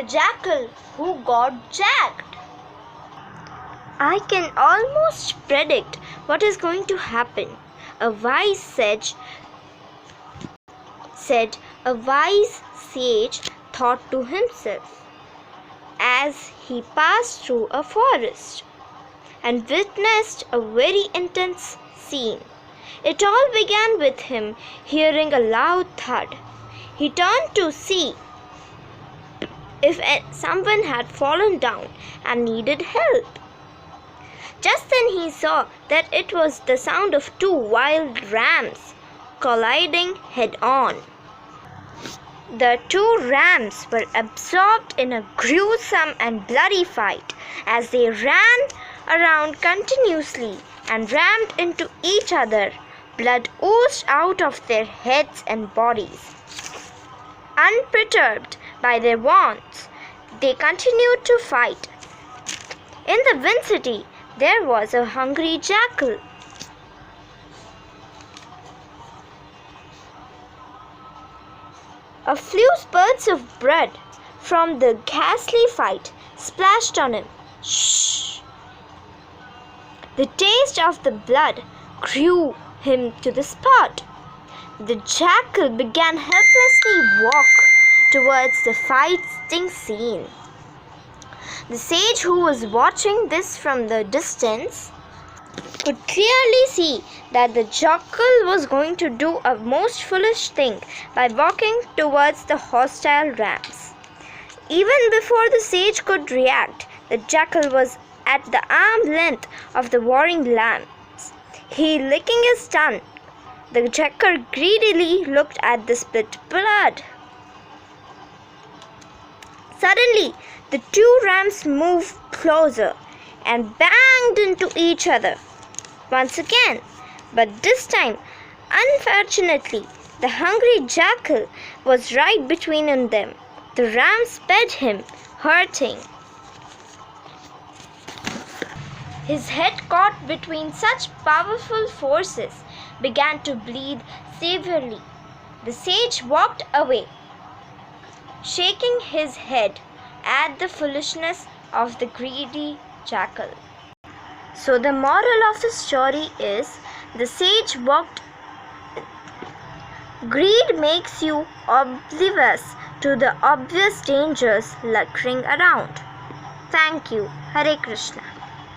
jackal who got jacked. I can almost predict what is going to happen. A wise sage thought to himself as he passed through a forest and witnessed a very intense scene. It all began with him hearing a loud thud. He turned to see if someone had fallen down and needed help. Just then he saw that it was the sound of two wild rams colliding head-on. The two rams were absorbed in a gruesome and bloody fight as they ran around continuously and rammed into each other. Blood oozed out of their heads and bodies. Unperturbed by their wounds, they continued to fight. In the vicinity, there was a hungry jackal. A few spurts of blood from the ghastly fight splashed on him. Shh! The taste of the blood drew him to the spot. The jackal began helplessly walk towards the fighting scene. The sage, who was watching this from the distance, could clearly see that the jackal was going to do a most foolish thing by walking towards the hostile rams. Even before the sage could react, the jackal was at the arm length of the warring lambs. He licking his tongue. The jackal greedily looked at the spilled blood. Suddenly, the two rams moved closer and banged into each other once again. But this time, unfortunately, the hungry jackal was right between them. The rams sped him, hurting. His head, caught between such powerful forces, began to bleed severely. The sage walked away, shaking his head at the foolishness of the greedy jackal. So the moral of the story is, the sage walked. Greed makes you oblivious to the obvious dangers lurking around. Thank you. Hare Krishna.